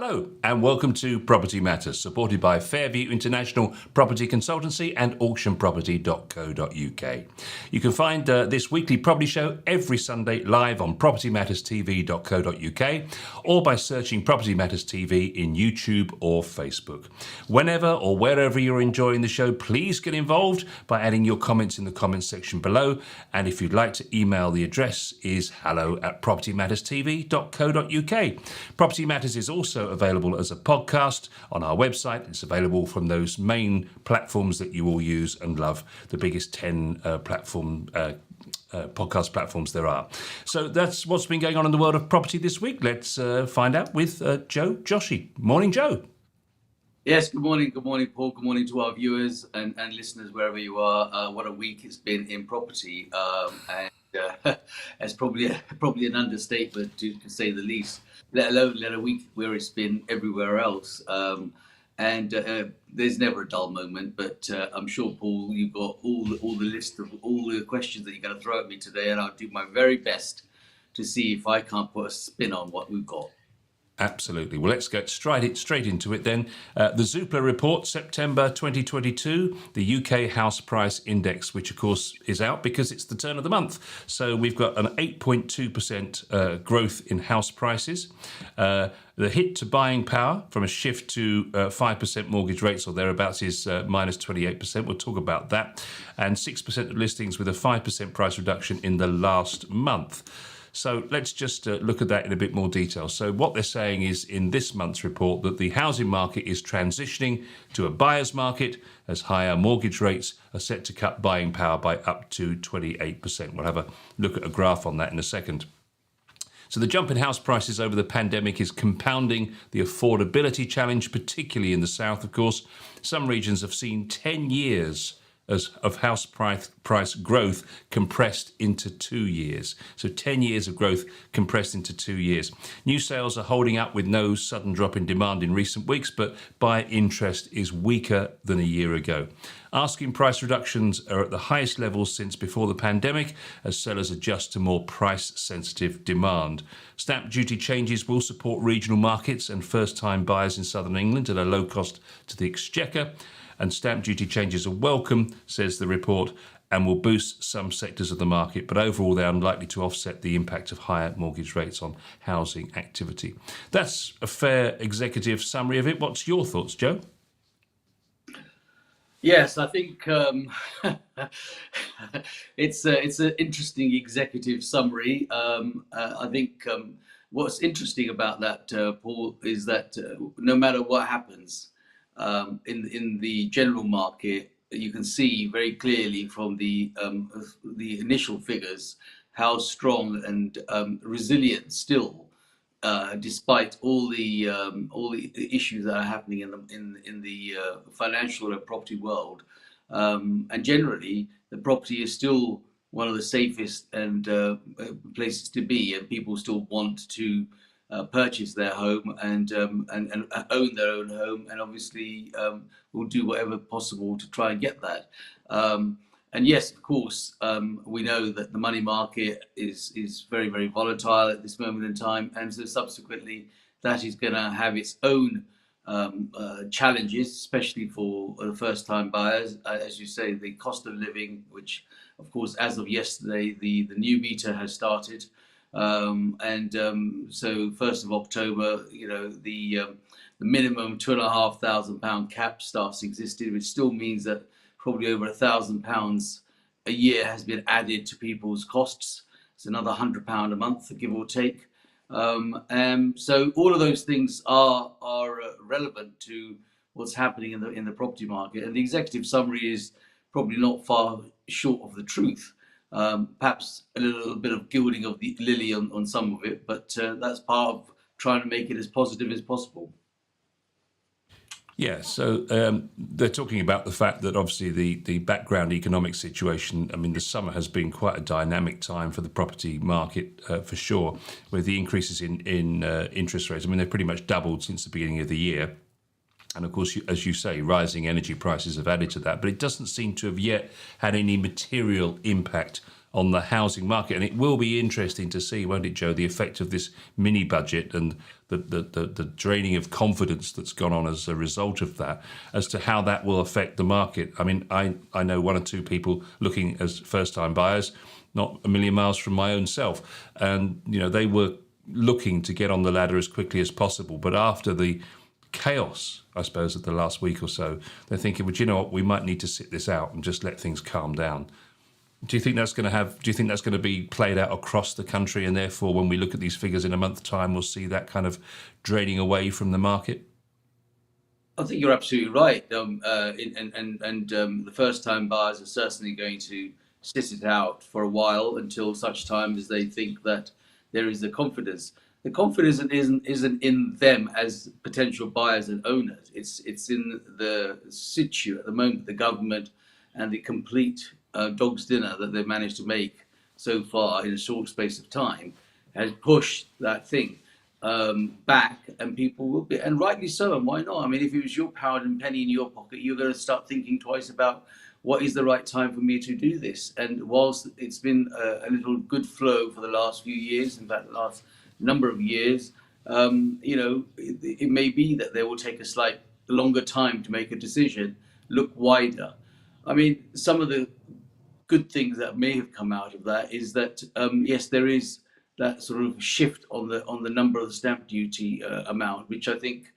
Hello and welcome to Property Matters, supported by Fairview International Property Consultancy and auctionproperty.co.uk. You can find this weekly property show every Sunday live on propertymatterstv.co.uk or by searching Property Matters TV in YouTube or Facebook. Whenever or wherever you're enjoying the show, please get involved by adding your comments in the comments section below. And if you'd like to email, the address is hello@propertymatterstv.co.uk. Property Matters is also available as a podcast on our website. It's available from those main platforms that you all use and love, the biggest 10 podcast platforms there are. So that's what's been going on in the world of property this week. Let's find out with Joe Joshi. Morning, Joe. Yes, good morning, Paul. Good morning to our viewers and listeners wherever you are. What a week it's been in property, and it's probably an understatement to say the least. Let alone a week where it's been everywhere else. And there's never a dull moment, but I'm sure, Paul, you've got all the list of all the questions that you're going to throw at me today, and I'll do my very best to see if I can't put a spin on what we've got. Absolutely. Well, let's get straight into it then. The Zoopla report, September 2022, the UK House Price Index, which of course is out because it's the turn of the month. So we've got an 8.2% growth in house prices. The hit to buying power from a shift to 5% mortgage rates or thereabouts is minus 28%. We'll talk about that. And 6% of listings with a 5% price reduction in the last month. So let's just look at that in a bit more detail. So what they're saying is in this month's report that the housing market is transitioning to a buyer's market as higher mortgage rates are set to cut buying power by up to 28%. We'll have a look at a graph on that in a second. So the jump in house prices over the pandemic is compounding the affordability challenge, particularly in the south, of course. Some regions have seen 10 years of house price growth compressed into 2 years. So 10 years of growth compressed into 2 years. New sales are holding up with no sudden drop in demand in recent weeks, but buyer interest is weaker than a year ago. Asking price reductions are at the highest levels since before the pandemic as sellers adjust to more price-sensitive demand. Stamp duty changes will support regional markets and first-time buyers in southern England at a low cost to the exchequer. And stamp duty changes are welcome, says the report, and will boost some sectors of the market, but overall they're unlikely to offset the impact of higher mortgage rates on housing activity. That's a fair executive summary of it. What's your thoughts, Joe? Yes, I think it's an interesting executive summary. I think what's interesting about that, Paul, is that no matter what happens, in the general market, you can see very clearly from the initial figures how strong and resilient still, despite all the issues that are happening in the financial and property world, and generally the property is still one of the safest and places to be, and people still want to purchase their home and own their own home, and obviously will do whatever possible to try and get that. And yes, of course, we know that the money market is very, very volatile at this moment in time, and so subsequently that is going to have its own challenges, especially for the first-time buyers. As you say, the cost of living, which of course as of yesterday the new meter has started. So 1st of October, the minimum £2,500 cap starts existing, which still means that probably over £1,000 a year has been added to people's costs. It's another £100 a month, give or take. So all of those things are relevant to what's happening in the property market, and the executive summary is probably not far short of the truth. Perhaps a little bit of gilding of the lily on some of it, but that's part of trying to make it as positive as possible. Yeah, so they're talking about the fact that obviously the background economic situation, I mean, the summer has been quite a dynamic time for the property market, for sure, with the increases in interest rates. I mean, they've pretty much doubled since the beginning of the year. And of course, as you say, rising energy prices have added to that, but it doesn't seem to have yet had any material impact on the housing market. And it will be interesting to see, won't it, Joe, the effect of this mini budget and the draining of confidence that's gone on as a result of that, as to how that will affect the market. I mean, I know one or two people looking as first-time buyers, not a million miles from my own self, and they were looking to get on the ladder as quickly as possible. But after the chaos, I suppose, of the last week or so, they're thinking, well, do you know what? We might need to sit this out and just let things calm down. Do you think that's going to be played out across the country, and therefore, when we look at these figures in a month's time, we'll see that kind of draining away from the market? I think you're absolutely right. The first-time buyers are certainly going to sit it out for a while until such time as they think that there is the confidence. The confidence isn't in them as potential buyers and owners. It's in the situ at the moment, the government, and the complete dog's dinner that they've managed to make so far in a short space of time has pushed that thing back, and people will be, and rightly so. And why not? I mean, if it was your pound and penny in your pocket, you're going to start thinking twice about what is the right time for me to do this. And whilst it's been a little good flow for the last few years, in fact, the last number of years, it may be that they will take a slight longer time to make a decision, look wider. I mean, some of the good things that may have come out of that is that yes, there is that sort of shift on the number of the stamp duty amount, which I think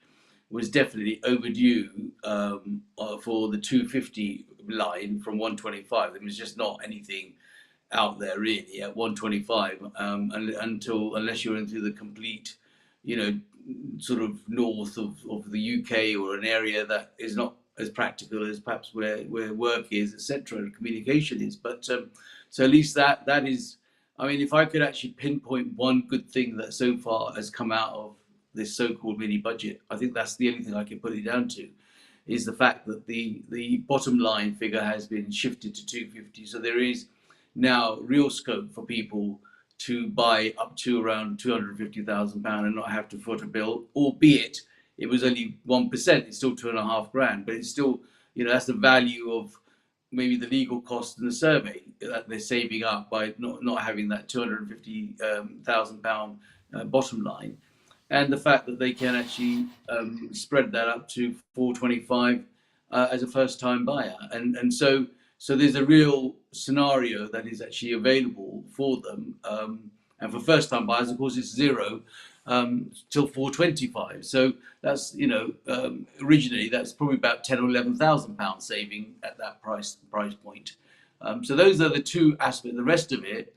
was definitely overdue for the 250 line from 125. There was just not anything out there really at 125 unless you're into the complete, sort of north of the UK, or an area that is not as practical as perhaps where work is, etc., and communication is. But so at least that is, I mean, if I could actually pinpoint one good thing that so far has come out of this so-called mini budget, I think that's the only thing I can put it down to, is the fact that the bottom line figure has been shifted to 250. So there is now real scope for people to buy up to around £250,000 and not have to foot a bill, albeit it was only 1%. It's still £2,500, but it's still, that's the value of maybe the legal cost and the survey that they're saving up by not having that £250,000 bottom line, and the fact that they can actually spread that up to 425 as a first-time buyer, and so there's a real scenario that is actually available for them, and for first-time buyers, of course, it's zero till 425. So that's originally that's probably about £10,000 or £11,000 saving at that price point. So those are the two aspects. The rest of it,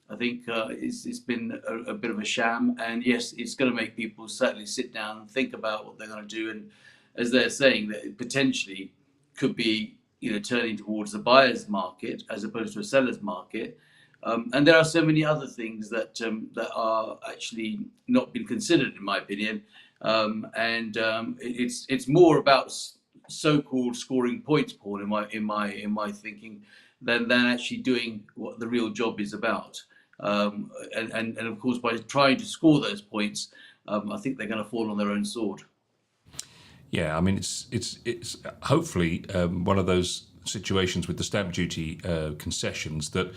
I think, it's been a bit of a sham. And yes, it's going to make people certainly sit down and think about what they're going to do. And as they're saying, that it potentially could be turning towards the buyer's market as opposed to a seller's market. And there are so many other things that are actually not been considered, in my opinion. It's more about so-called scoring points, Paul, in my thinking, than actually doing what the real job is about. And of course, by trying to score those points, I think they're going to fall on their own sword. Yeah, I mean, it's hopefully one of those situations with the stamp duty concessions that.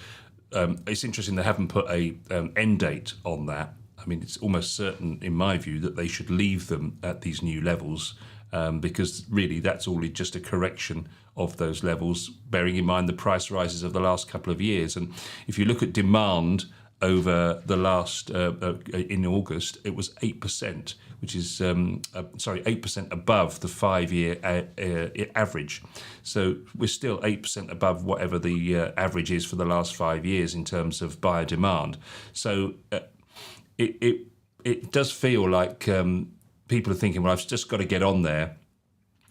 It's interesting they haven't put a end date on that. I mean, it's almost certain, in my view, that they should leave them at these new levels, because really that's all just a correction of those levels, bearing in mind the price rises of the last couple of years. And if you look at demand over the last, in August, it was 8%, which is, 8% above the 5-year average. So we're still 8% above whatever the average is for the last 5 years in terms of buyer demand. So it does feel like people are thinking, well, I've just got to get on there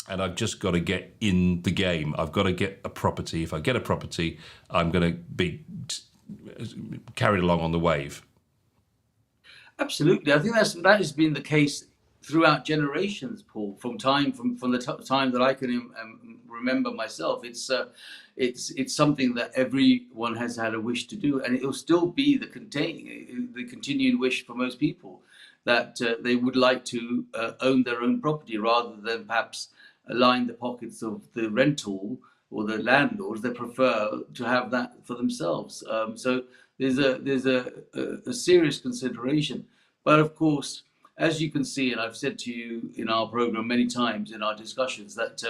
and I've just got to get in the game. I've got to get a property. If I get a property, I'm going to be carried along on the wave. Absolutely, I think that has been the case throughout generations, Paul. From the time that I can remember myself, it's something that everyone has had a wish to do, and it will still be the continuing wish for most people, that they would like to own their own property rather than perhaps line the pockets of the rental or the landlords, they prefer to have that for themselves. So there's a serious consideration. But of course, as you can see, and I've said to you in our program many times in our discussions, that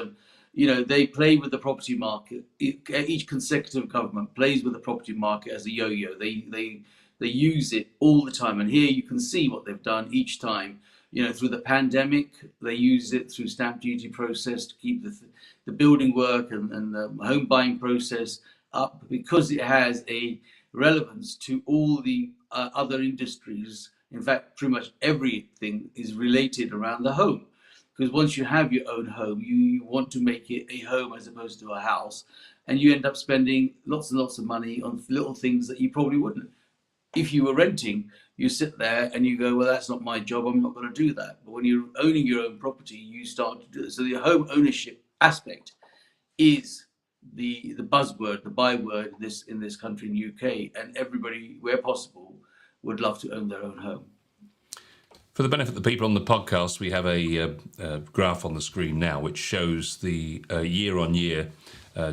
they play with the property market. Each consecutive government plays with the property market as a yo-yo. They use it all the time, and here you can see what they've done each time. Through the pandemic, they use it through stamp duty process to keep the building work and the home buying process up, because it has a relevance to all the other industries. In fact, pretty much everything is related around the home, because once you have your own home, you want to make it a home as opposed to a house, and you end up spending lots and lots of money on little things that you probably wouldn't. If you were renting, you sit there and you go, well, that's not my job, I'm not going to do that. But when you're owning your own property, you start to do it. So the home ownership aspect is the buzzword, the byword in this country, in the UK, and everybody, where possible, would love to own their own home. For the benefit of the people on the podcast, we have a graph on the screen now which shows the year-on-year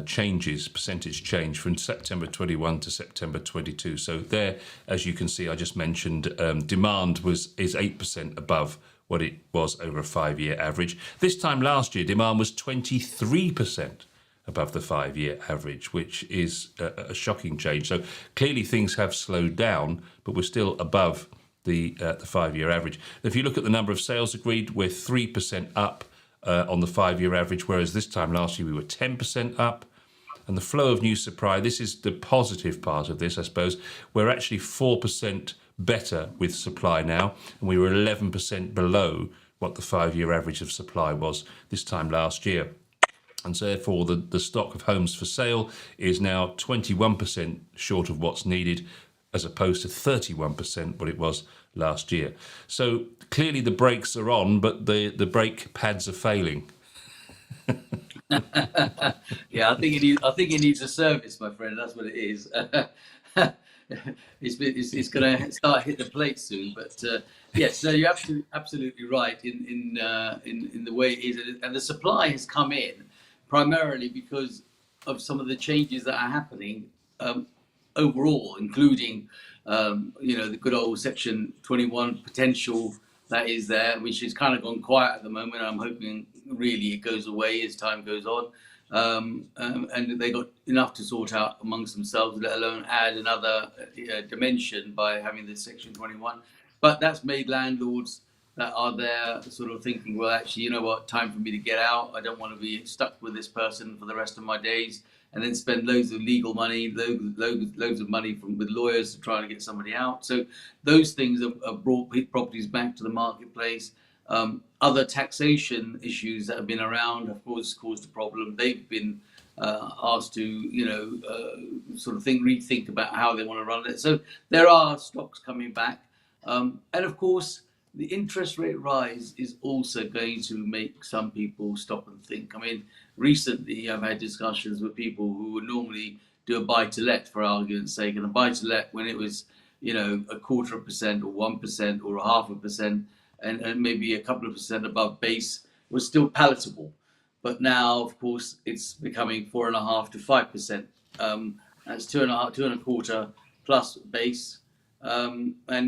changes, percentage change from September 21 to September 22. So there, as you can see, I just mentioned, demand is 8% above what it was over a 5-year average. This time last year, demand was 23% above the 5-year average, which is a shocking change. So clearly things have slowed down, but we're still above the 5-year average. If you look at the number of sales agreed, we're 3% up on the 5-year average, whereas this time last year we were 10% up. And the flow of new supply, this is the positive part of this, I suppose. We're actually 4% better with supply now, and we were 11% below what the 5-year average of supply was this time last year. And so therefore the stock of homes for sale is now 21% short of what's needed, as opposed to 31% what it was last year. So clearly the brakes are on, but the brake pads are failing. Yeah, I think it needs a service, my friend. That's what it is. It's going to start hit the plate soon. But yes, no, you're absolutely right in the way it is, and the supply has come in primarily because of some of the changes that are happening overall, including the good old Section 21 potential that is there, which has kind of gone quiet at the moment. I'm hoping really it goes away as time goes on. And they got enough to sort out amongst themselves, let alone add another dimension by having this Section 21. But that's made landlords that are there sort of thinking, well, actually, you know what, time for me to get out. I don't want to be stuck with this person for the rest of my days, and then spend loads of legal money, loads of money with lawyers to try to get somebody out. So those things have brought properties back to the marketplace. Other taxation issues that have been around have caused a problem. They've been asked to, sort of rethink about how they want to run it. So there are stocks coming back. And of course, the interest rate rise is also going to make some people stop and think. I mean, recently I've had discussions with people who would normally do a buy-to-let, for argument's sake, and a buy-to-let when it was, 0.25% or 1% or 0.5%, and maybe a couple of percent above base was still palatable. But now, of course, it's becoming 4.5% to 5%. That's 2.25 plus base. So, they're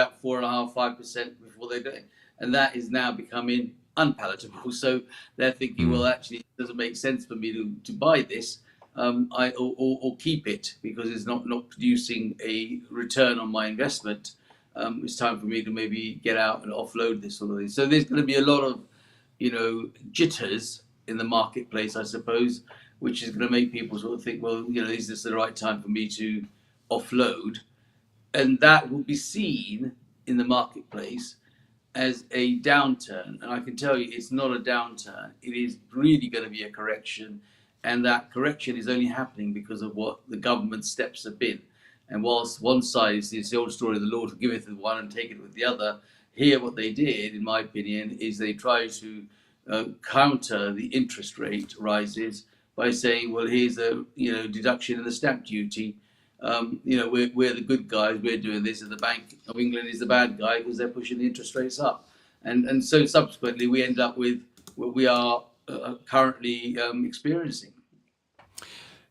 at 4.5%, 5% before they do it. And that is now becoming unpalatable. So they're thinking, well, actually, it doesn't make sense for me to buy this or keep it, because it's not producing a return on my investment. It's time for me to maybe get out and offload this sort of thing. So there's going to be a lot of, jitters in the marketplace, I suppose, which is going to make people sort of think, well, is this the right time for me to offload? And that will be seen in the marketplace as a downturn. And I can tell you, it's not a downturn. It is really going to be a correction. And that correction is only happening because of what the government steps have been. And whilst one side is the old story, the Lord giveth with one and taketh with the other, here what they did, in my opinion, is they tried to counter the interest rate rises by saying, well, here's a deduction in the stamp duty. We're the good guys, we're doing this, and the Bank of England is the bad guy because they're pushing the interest rates up. And so subsequently we end up with what we are currently experiencing.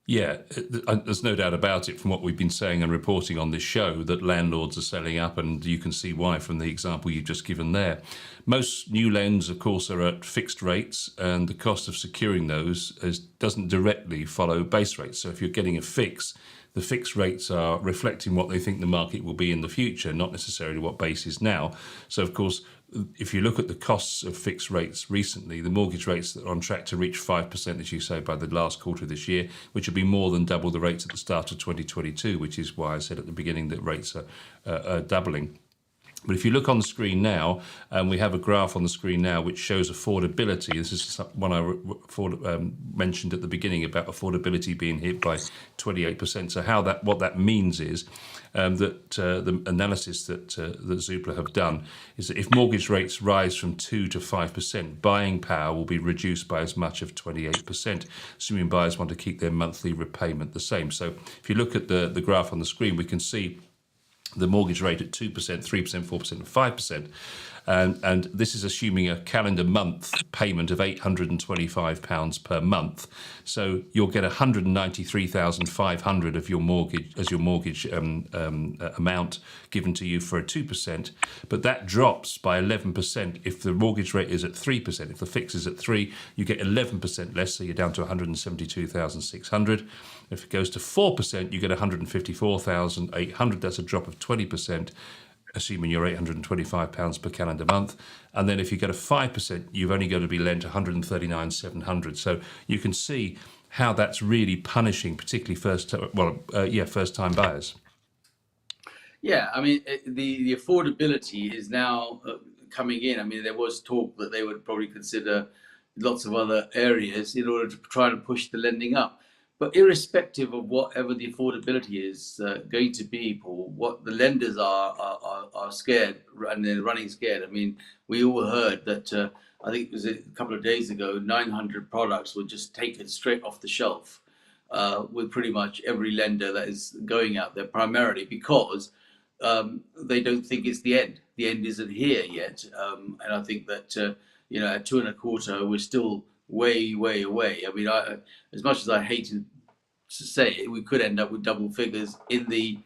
Yeah, there's no doubt about it from what we've been saying and reporting on this show that landlords are selling up, and you can see why from the example you've just given there. Most new lends, of course, are at fixed rates, and the cost of securing those doesn't directly follow base rates. So if you're getting a fix, the fixed rates are reflecting what they think the market will be in the future, not necessarily what base is now. So, of course, if you look at the costs of fixed rates recently, the mortgage rates that are on track to reach 5%, as you say, by the last quarter of this year, which will be more than double the rates at the start of 2022, which is why I said at the beginning that rates are doubling. But if you look on the screen now, and we have a graph on the screen now which shows affordability. This is one I mentioned at the beginning about affordability being hit by 28%. So what that means is that the analysis that Zoopla have done is that if mortgage rates rise from 2 to 5%, buying power will be reduced by as much of 28%, assuming buyers want to keep their monthly repayment the same. So if you look at the graph on the screen, we can see the mortgage rate at 2%, 3%, 4%, and 5%. And this is assuming a calendar month payment of £825 per month. So you'll get £193,500 of your mortgage as your mortgage amount given to you for a 2%. But that drops by 11% if the mortgage rate is at 3%. If the fix is at 3%, you get 11% less, so you're down to 172,600. If it goes to 4%, you get 154,800. That's a drop of 20%, assuming you're £825 per calendar month. And then if you get a 5%, you've only got to be lent 139,700. So you can see how that's really punishing, particularly first-time buyers. Yeah, I mean, the affordability is now coming in. I mean, there was talk that they would probably consider lots of other areas in order to try to push the lending up. But irrespective of whatever the affordability is going to be, Paul, what the lenders are scared, and they're running scared. I mean, we all heard that, I think it was a couple of days ago, 900 products were just taken straight off the shelf with pretty much every lender that is going out there, primarily because they don't think it's the end. The end isn't here yet. And I think that, at 2.25, we're still way, way away. I mean, as much as I hate to say it, we could end up with double figures in the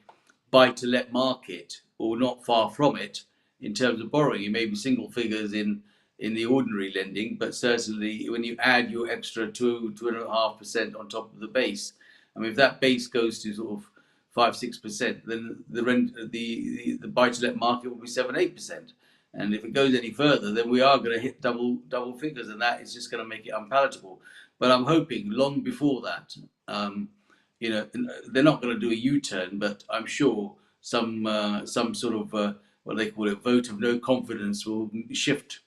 buy-to-let market, or not far from it, in terms of borrowing. It may be single figures in the ordinary lending, but certainly when you add your extra 2.5% on top of the base, I mean, if that base goes to sort of 5-6%, then the buy-to-let market will be 7-8%. And if it goes any further, then we are going to hit double figures, and that is just going to make it unpalatable. But I'm hoping long before that, they're not going to do a U-turn, but I'm sure some sort of what they call it, vote of no confidence will shift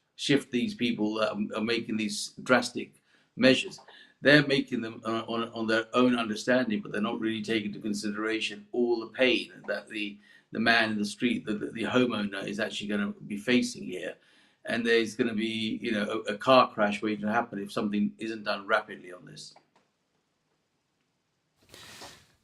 these people that are making these drastic measures. They're making them on their own understanding, but they're not really taking into consideration all the pain that the man in the street, the homeowner, is actually going to be facing here. And there's going to be, a car crash waiting to happen if something isn't done rapidly on this.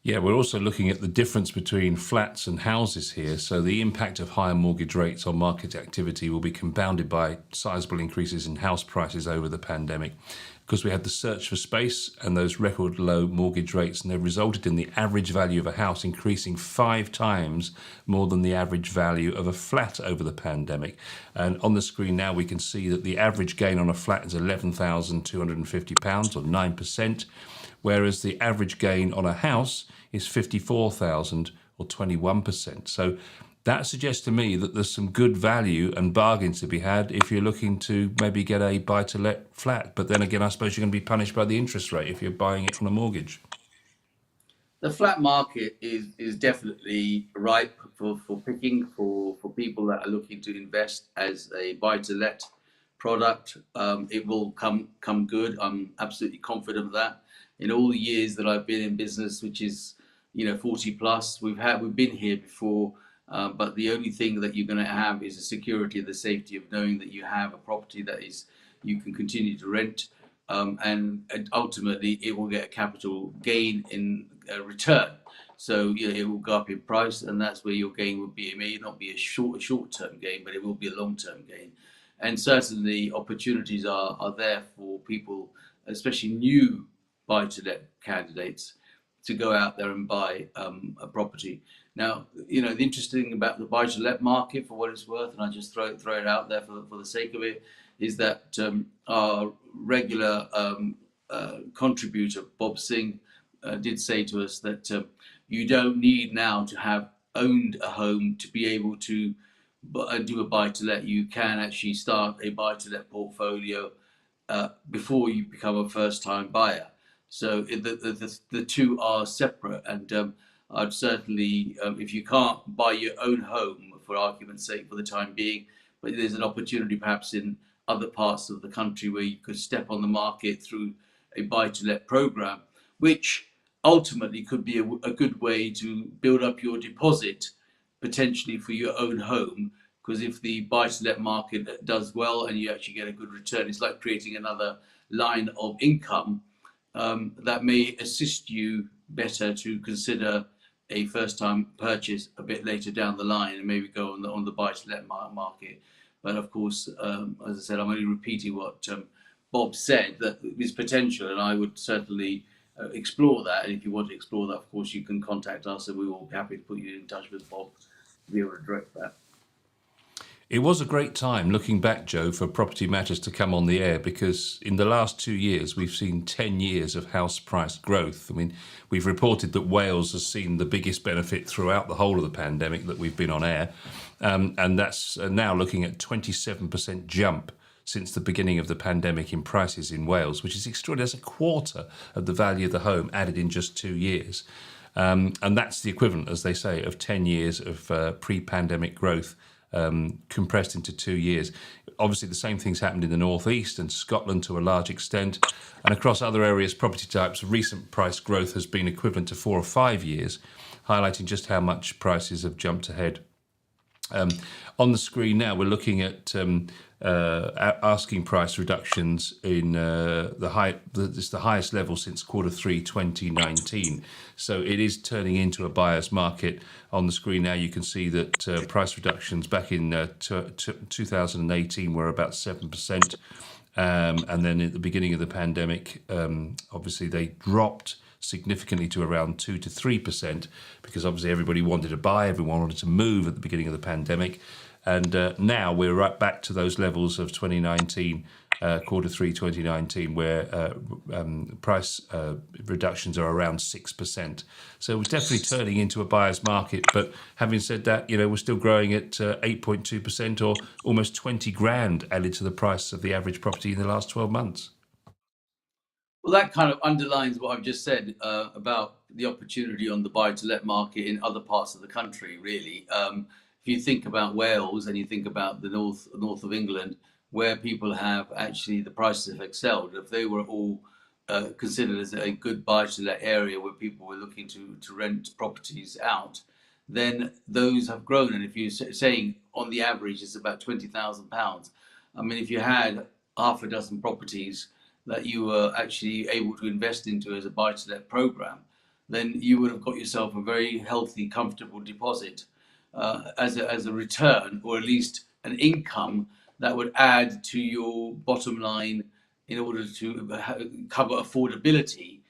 Yeah, we're also looking at the difference between flats and houses here. So the impact of higher mortgage rates on market activity will be compounded by sizable increases in house prices over the pandemic, because we had the search for space and those record low mortgage rates, and they've resulted in the average value of a house increasing 5 times more than the average value of a flat over the pandemic. And on the screen now we can see that the average gain on a flat is £11,250 or 9%, whereas the average gain on a house is £54,000 or 21%. So that suggests to me that there's some good value and bargains to be had if you're looking to maybe get a buy-to-let flat. But then again, I suppose you're going to be punished by the interest rate if you're buying it on a mortgage. The flat market is definitely ripe for picking for people that are looking to invest as a buy-to-let product. It will come good. I'm absolutely confident of that. In all the years that I've been in business, which is 40 plus, we've been here before. But the only thing that you're going to have is the security and the safety of knowing that you have a property that you can continue to rent, and ultimately it will get a capital gain in return. So it will go up in price, and that's where your gain will be. It may not be a short-term gain, but it will be a long-term gain. And certainly opportunities are there for people, especially new buy-to-let candidates, to go out there and buy a property. Now, the interesting thing about the buy-to-let market, for what it's worth, and I just throw it out there for the sake of it, is that our regular contributor, Bob Singh, did say to us that you don't need now to have owned a home to be able to do a buy-to-let. You can actually start a buy-to-let portfolio before you become a first-time buyer. So the two are separate, and I'd certainly, if you can't buy your own home, for argument's sake, for the time being, but there's an opportunity perhaps in other parts of the country where you could step on the market through a buy-to-let program, which ultimately could be a good way to build up your deposit potentially for your own home. Because if the buy-to-let market does well and you actually get a good return, it's like creating another line of income that may assist you better to consider a first-time purchase a bit later down the line and maybe go on the buy-to-let market. But of course, as I said, I'm only repeating what Bob said, that there's potential, and I would certainly explore that. And if you want to explore that, of course, you can contact us, and we will be happy to put you in touch with Bob to be able to direct that. It was a great time, looking back, Joe, for Property Matters to come on the air, because in the last 2 years, we've seen 10 years of house price growth. I mean, we've reported that Wales has seen the biggest benefit throughout the whole of the pandemic that we've been on air. And that's now looking at 27% jump since the beginning of the pandemic in prices in Wales, which is extraordinary. That's a quarter of the value of the home added in just 2 years. And that's the equivalent, as they say, of 10 years of pre-pandemic growth compressed into 2 years. Obviously, the same things happened in the northeast and Scotland to a large extent, and across other areas, property types, recent price growth has been equivalent to 4 or 5 years, highlighting just how much prices have jumped ahead. On the screen now, we're looking at asking price reductions in it's the highest level since Q3 2019. So it is turning into a buyer's market. On the screen now, you can see that price reductions back in 2018 were about 7%. And then at the beginning of the pandemic, obviously they dropped significantly to around 2 to 3%, because obviously everybody wanted to buy, everyone wanted to move at the beginning of the pandemic. And now we're right back to those levels of 2019, Q3 2019, where price reductions are around 6%. So we're definitely turning into a buyer's market. But having said that, we're still growing at 8.2%, or almost 20 grand added to the price of the average property in the last 12 months. Well, that kind of underlines what I've just said about the opportunity on the buy-to-let market in other parts of the country, really. If you think about Wales and you think about the north of England, where people have actually, the prices have excelled, if they were all considered as a good buy-to-let area where people were looking to rent properties out, then those have grown. And if you're saying on the average it's about £20,000, I mean, if you had half a dozen properties that you were actually able to invest into as a buy-to-let program, then you would have got yourself a very healthy, comfortable deposit as a return, or at least an income that would add to your bottom line in order to cover affordability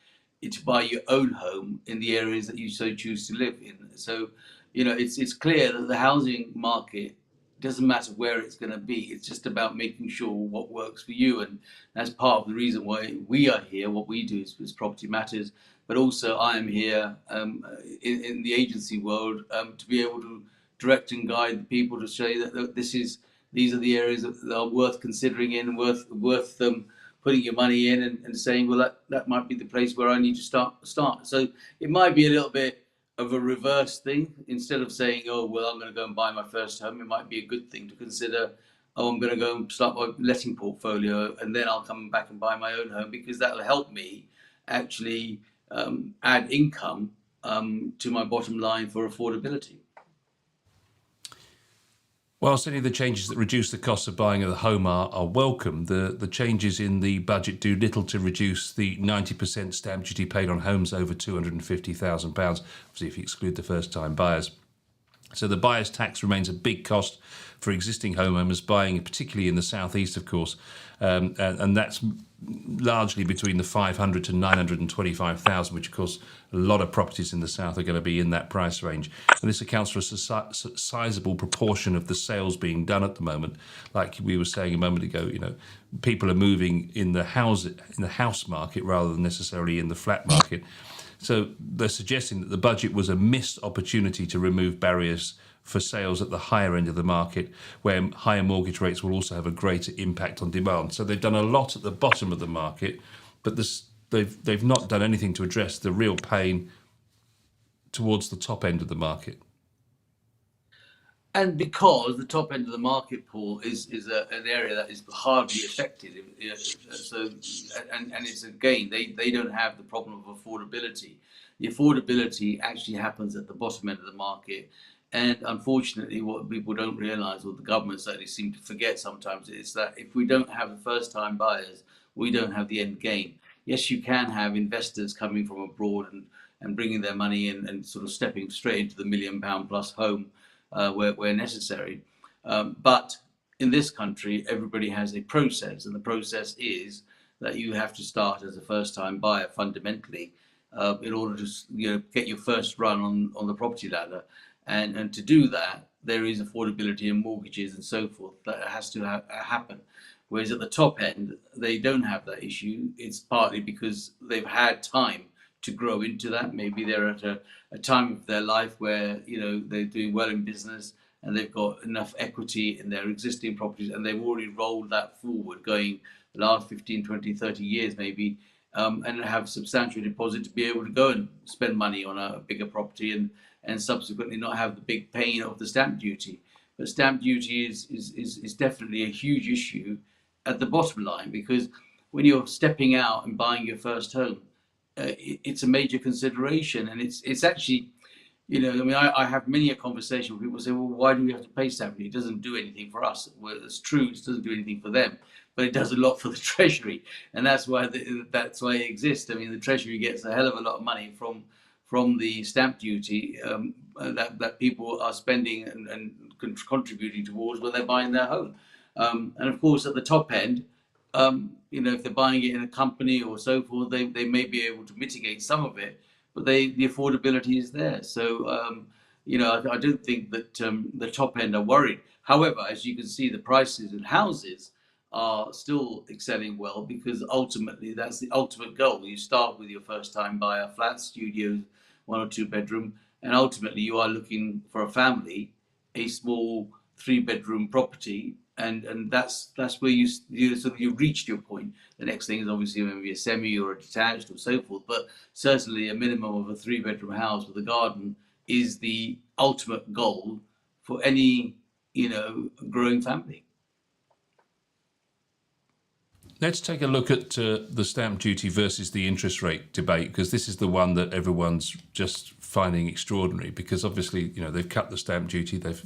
to buy your own home in the areas that you so choose to live in. So, it's clear that the housing market doesn't matter where it's going to be. It's just about making sure what works for you, and that's part of the reason why we are here. What we do is Property Matters, but also I am here in the agency world to be able to direct and guide the people to say that these are the areas that are worth considering in, worth putting your money in, and saying, well, that might be the place where I need to start. So it might be a little bit of a reverse thing. Instead of saying, oh, well, I'm going to go and buy my first home, it might be a good thing to consider, oh, I'm going to go and start my letting portfolio, and then I'll come back and buy my own home, because that'll help me actually add income to my bottom line for affordability. Whilst any of the changes that reduce the cost of buying a home are welcome, the changes in the budget do little to reduce the 90% stamp duty paid on homes over £250,000, obviously if you exclude the first-time buyers. So the buyer's tax remains a big cost for existing homeowners buying, particularly in the southeast, of course, and that's largely between the 500 to 925,000, which of course a lot of properties in the south are going to be in that price range. And this accounts for a sizable proportion of the sales being done at the moment. Like we were saying a moment ago, people are moving in the house market rather than necessarily in the flat market. So they're suggesting that the budget was a missed opportunity to remove barriers for sales at the higher end of the market, where higher mortgage rates will also have a greater impact on demand. So they've done a lot at the bottom of the market, but they've not done anything to address the real pain towards the top end of the market. And because the top end of the market, Paul, is an area that is hardly affected. So, and it's again, they don't have the problem of affordability. The affordability actually happens at the bottom end of the market. And unfortunately, what people don't realize, or the government certainly seem to forget sometimes, is that if we don't have the first time buyers, we don't have the end game. Yes, you can have investors coming from abroad and bringing their money in and sort of stepping straight into the £1 million plus home where necessary. But in this country, everybody has a process, and the process is that you have to start as a first-time buyer fundamentally in order to get your first run on the property ladder. And to do that, there is affordability in mortgages and so forth that has to happen. Whereas at the top end, they don't have that issue. It's partly because they've had time to grow into that. Maybe they're at a time of their life where they're doing well in business and they've got enough equity in their existing properties, and they've already rolled that forward going the last 15, 20, 30 years maybe, and have substantial deposit to be able to go and spend money on a bigger property and subsequently not have the big pain of the stamp duty. But stamp duty is definitely a huge issue at the bottom line, because when you're stepping out and buying your first home, it's a major consideration. And it's actually, I have many a conversation where people say, well, why do we have to pay stamp duty? It doesn't do anything for us. Well, it's true, it doesn't do anything for them, but it does a lot for the Treasury. And that's why it exists. I mean, the Treasury gets a hell of a lot of money from the stamp duty that people are spending and contributing towards when they're buying their home. And of course, at the top end, if they're buying it in a company or so forth, they may be able to mitigate some of it, but the affordability is there. So, I don't think that the top end are worried. However, as you can see, the prices in houses are still excelling well, because ultimately that's the ultimate goal. You start with your first time buyer, flat, studios, 1 or 2 bedroom, and ultimately you are looking for a family, a small 3-bedroom property, and that's where you've reached your point. The next thing is obviously maybe a semi or a detached or so forth, but certainly a minimum of a 3-bedroom house with a garden is the ultimate goal for any growing family. Let's take a look at the stamp duty versus the interest rate debate, because this is the one that everyone's just finding extraordinary, because obviously they've cut the stamp duty, they've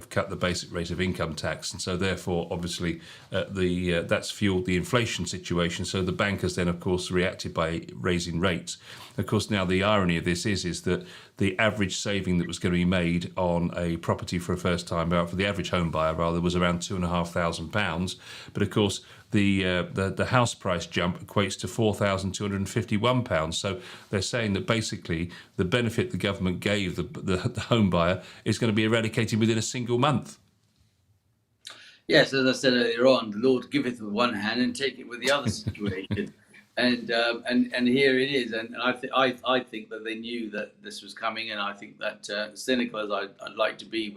cut the basic rate of income tax, and so therefore obviously that's fueled the inflation situation. So the bankers then of course reacted by raising rates. Of course, now the irony of this is that the average saving that was going to be made on a property for a first-time buyer, for the average home buyer rather, was around £2,500. But of course, the house price jump equates to £4,251. So they're saying that basically the benefit the government gave the home buyer is going to be eradicated within a single month. Yes, as I said earlier on, the Lord giveth with one hand and take it with the other situation. And here it is, and I think that they knew that this was coming, and I think that cynical as I'd like to be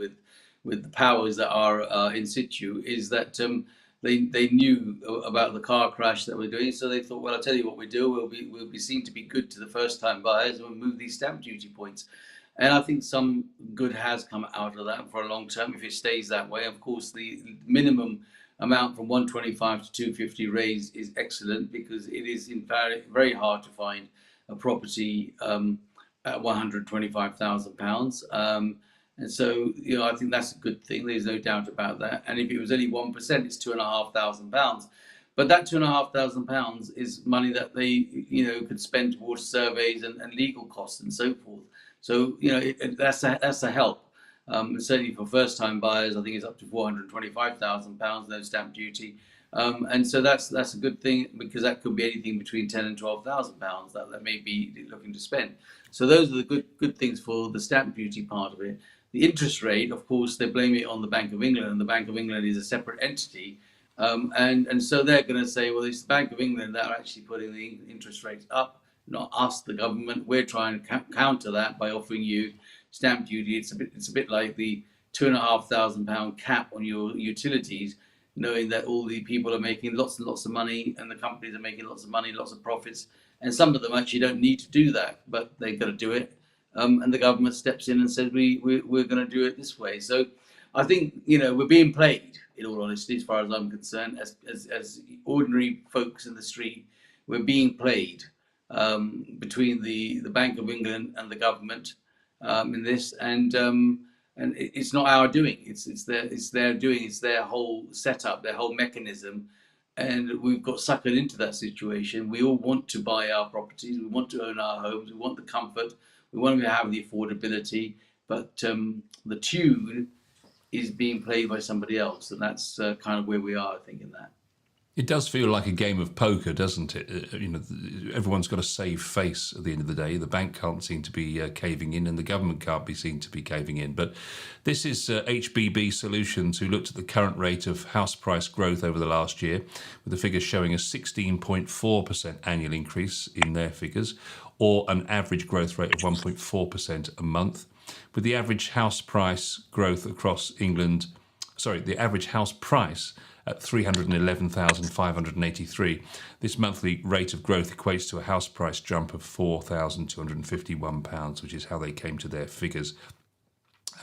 with the powers that are in situ, is that they knew about the car crash that we're doing, so they thought, well, I'll tell you what we do, we'll be seen to be good to the first time buyers, and we'll move these stamp duty points. And I think some good has come out of that for a long term if it stays that way. Of course, the minimum amount from 125 to 250 raise is excellent, because it is in fact very hard to find a property at £125,000. And so, I think that's a good thing. There's no doubt about that. And if it was only 1%, it's £2,500. But that £2,500 is money that they, could spend towards surveys and legal costs and so forth. So, that's a help. Certainly for first-time buyers, I think it's up to £425,000, no stamp duty. And so that's a good thing, because that could be anything between £10,000 and £12,000 that they may be looking to spend. So those are the good things for the stamp duty part of it. The interest rate, of course, they blame it on the Bank of England, and the Bank of England is a separate entity. And so they're going to say, well, it's the Bank of England that are actually putting the interest rates up, not us, the government. We're trying to counter that by offering you stamp duty. It's a bit like the £2,500 cap on your utilities, knowing that all the people are making lots and lots of money, and the companies are making lots of money, lots of profits, and some of them actually don't need to do that, but they've got to do it. And the government steps in and says, we're going to do it this way. So I think, we're being played, in all honesty, as far as I'm concerned, as ordinary folks in the street. We're being played between the Bank of England and the government in this, and it's not our doing. It's their doing. It's their whole setup, their whole mechanism, and we've got suckered into that situation. We all want to buy our properties. We want to own our homes. We want the comfort. We want to have the affordability, but the tune is being played by somebody else, and that's kind of where we are, I think, in that. It does feel like a game of poker, doesn't it? Everyone's got a save face at the end of the day. The bank can't seem to be caving in, and the government can't be seen to be caving in. But this is HBB Solutions, who looked at the current rate of house price growth over the last year, with the figures showing a 16.4% annual increase in their figures, or an average growth rate of 1.4% a month. With the average house price growth across England, the average house price at 311,583. This monthly rate of growth equates to a house price jump of £4,251, which is how they came to their figures.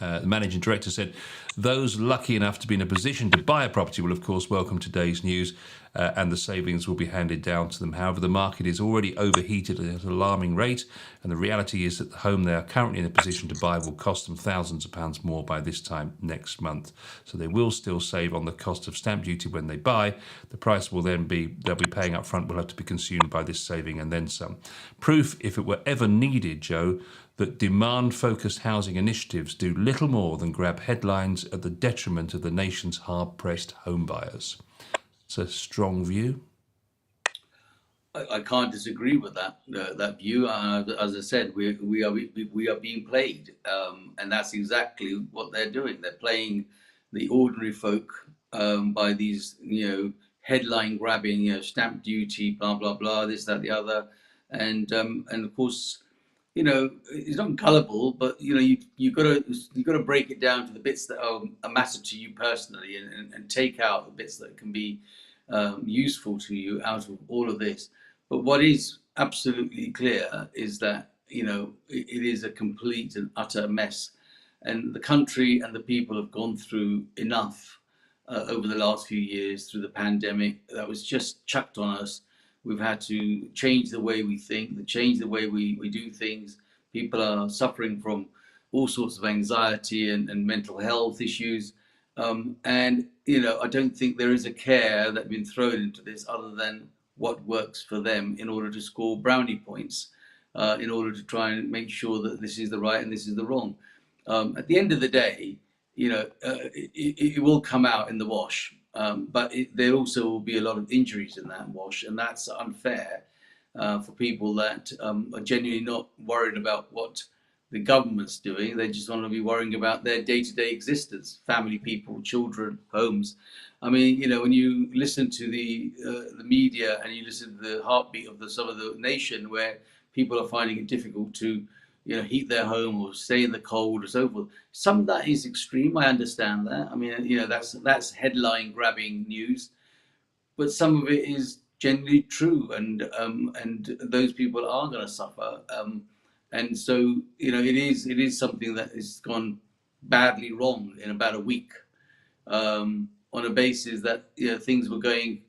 The managing director said, those lucky enough to be in a position to buy a property will, of course, welcome today's news, and the savings will be handed down to them. However, the market is already overheated at an alarming rate, and the reality is that the home they are currently in a position to buy will cost them thousands of pounds more by this time next month. So they will still save on the cost of stamp duty when they buy. The price will then they'll be paying up front will have to be consumed by this saving and then some. Proof, if it were ever needed, Joe, that demand-focused housing initiatives do little more than grab headlines at the detriment of the nation's hard-pressed home buyers. It's a strong view. I can't disagree with that view. As I said, we are being played, and that's exactly what they're doing. They're playing the ordinary folk by these, headline grabbing, stamp duty, blah blah blah, this, that, the other, and of course, it's not gullible, but you got to break it down to the bits that matter to you personally, and take out the bits that can be useful to you out of all of this. But what is absolutely clear is that it is a complete and utter mess, and the country and the people have gone through enough over the last few years through the pandemic that was just chucked on us. We've had to change the way we think, change the way we do things. People are suffering from all sorts of anxiety and mental health issues. And, I don't think there is a care that's been thrown into this other than what works for them in order to score brownie points, in order to try and make sure that this is the right and this is the wrong. At the end of the day, it will come out in the wash. But there also will be a lot of injuries in that wash, and that's unfair for people that are genuinely not worried about what the government's doing. They just want to be worrying about their day-to-day existence, family, people, children, homes. I mean, when you listen to the media and you listen to the heartbeat of some of the nation, where people are finding it difficult to heat their home or stay in the cold or so forth. Some of that is extreme. I understand that. I mean, that's headline grabbing news, but some of it is genuinely true, and those people are going to suffer. And so, it is something that has gone badly wrong in about a week, on a basis that things were going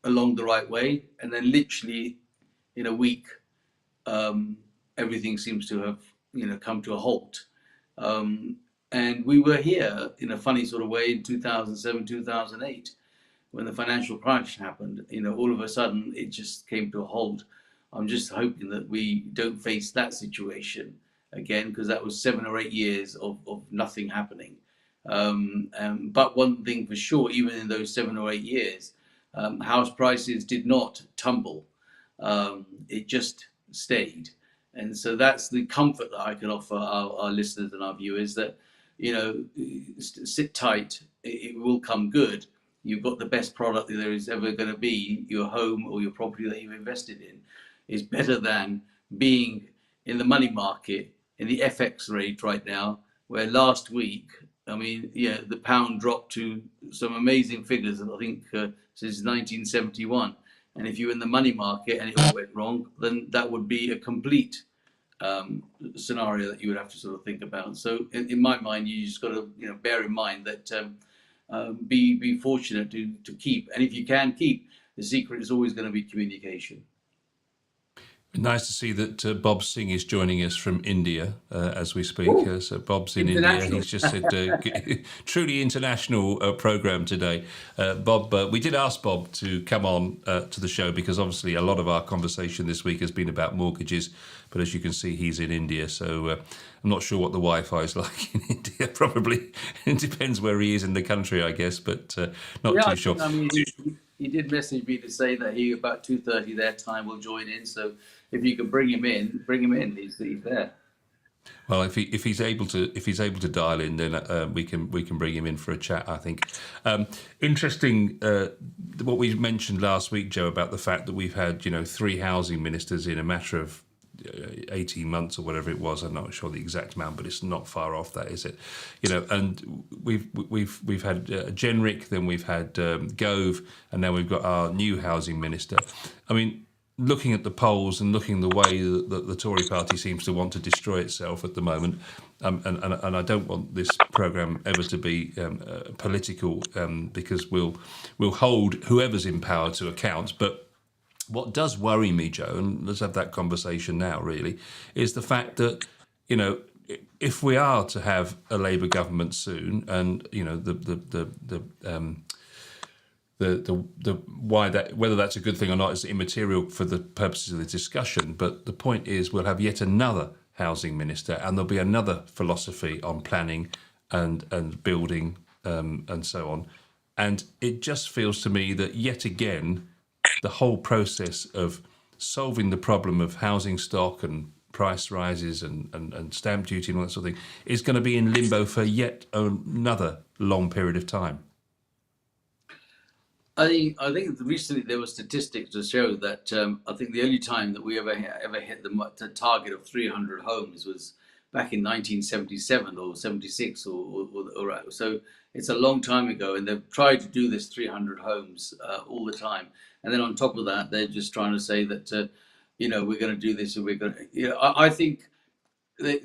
along the right way, and then literally in a week, everything seems to have come to a halt. And we were here in a funny sort of way in 2007, 2008, when the financial crash happened. All of a sudden it just came to a halt. I'm just hoping that we don't face that situation again, because that was 7 or 8 years of nothing happening. But one thing for sure, even in those 7 or 8 years, house prices did not tumble. It just stayed. And so that's the comfort that I can offer our listeners and our viewers, that, sit tight, it will come good. You've got the best product that there is ever going to be. Your home or your property that you've invested in is better than being in the money market, in the FX rate right now, where last week, I mean, yeah, the pound dropped to some amazing figures, I think, since 1971. And if you're in the money market and it all went wrong, then that would be a complete scenario that you would have to sort of think about. So in my mind, you just got to bear in mind that be fortunate to keep, and if you can keep, the secret is always going to be communication. Nice to see that Bob Singh is joining us from India as we speak. So Bob's in India. He's just said truly international program today. Bob, we did ask Bob to come on to the show because obviously a lot of our conversation this week has been about mortgages. But as you can see, he's in India. So I'm not sure what the Wi-Fi is like in India. Probably it depends where he is in the country, I guess, but not too sure. I mean, he did message me to say that he, about 2:30 their time, will join in. So if you could bring him in, He's there. Well, if he's able to dial in, then we can bring him in for a chat, I think. Interesting what we mentioned last week, Joe, about the fact that we've had 3 housing ministers in a matter of 18 months or whatever it was. I'm not sure the exact amount, but it's not far off that, is it? And we've had Jenrick, then we've had Gove, and now we've got our new housing minister. I mean, looking at the polls and looking the way that the Tory party seems to want to destroy itself at the moment, and I don't want this programme ever to be political because we'll hold whoever's in power to account, but what does worry me, Joe, and let's have that conversation now, really, is the fact that, if we are to have a Labour government soon, and whether that's a good thing or not is immaterial for the purposes of the discussion. But the point is, we'll have yet another housing minister, and there'll be another philosophy on planning and building and so on. And it just feels to me that yet again, the whole process of solving the problem of housing stock and price rises and stamp duty and all that sort of thing is going to be in limbo for yet another long period of time. I think recently there were statistics to show that I think the only time that we ever hit the target of 300 homes was back in 1977 or 76 or so. It's a long time ago, and they've tried to do this 300 homes all the time. And then on top of that, they're just trying to say that we're going to do this, and we're going to. I think the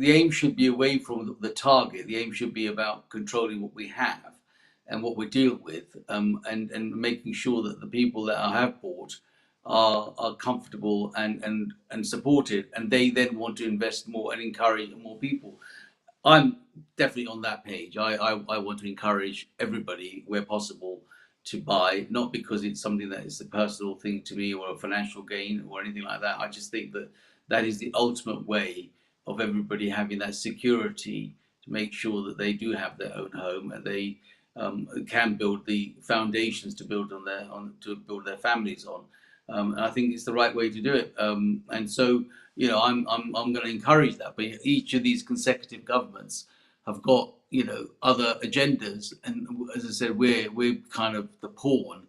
aim should be away from the target. The aim should be about controlling what we have and what we deal with, and making sure that the people that have bought are comfortable and supported, and they then want to invest more and encourage more people. I'm definitely on that page. I want to encourage everybody where possible to buy, not because it's something that is a personal thing to me or a financial gain or anything like that. I just think that that is the ultimate way of everybody having that security to make sure that they do have their own home, and they can build the foundations to build their families on. And I think it's the right way to do it. And so, I'm going to encourage that. But each of these consecutive governments have got, other agendas. And as I said, we're kind of the pawn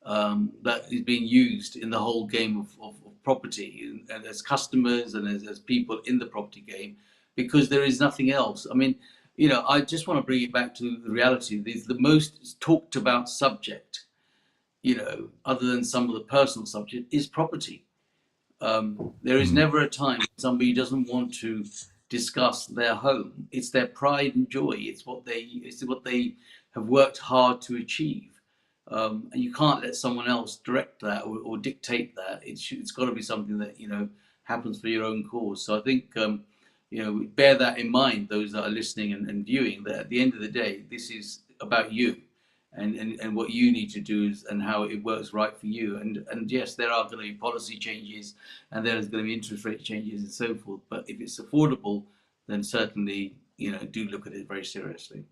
that is being used in the whole game of property, and as customers and as people in the property game, because there is nothing else. I mean, I just want to bring it back to the reality. The most talked about subject, other than some of the personal subject, is property. There is never a time when somebody doesn't want to discuss their home. It's their pride and joy. It's what they have worked hard to achieve. And you can't let someone else direct that or dictate that. It's got to be something that happens for your own cause. So I think bear that in mind, those that are listening and viewing, that at the end of the day, this is about you. and what you need to do is, and how it works right for you. And yes, there are going to be policy changes, and there's going to be interest rate changes and so forth. But if it's affordable, then certainly, do look at it very seriously.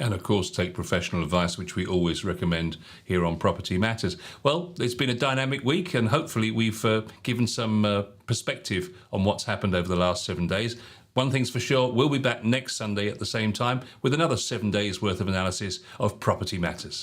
And of course, take professional advice, which we always recommend here on Property Matters. Well, it's been a dynamic week, and hopefully we've given some perspective on what's happened over the last 7 days. One thing's for sure, we'll be back next Sunday at the same time with another 7 days worth of analysis of Property Matters.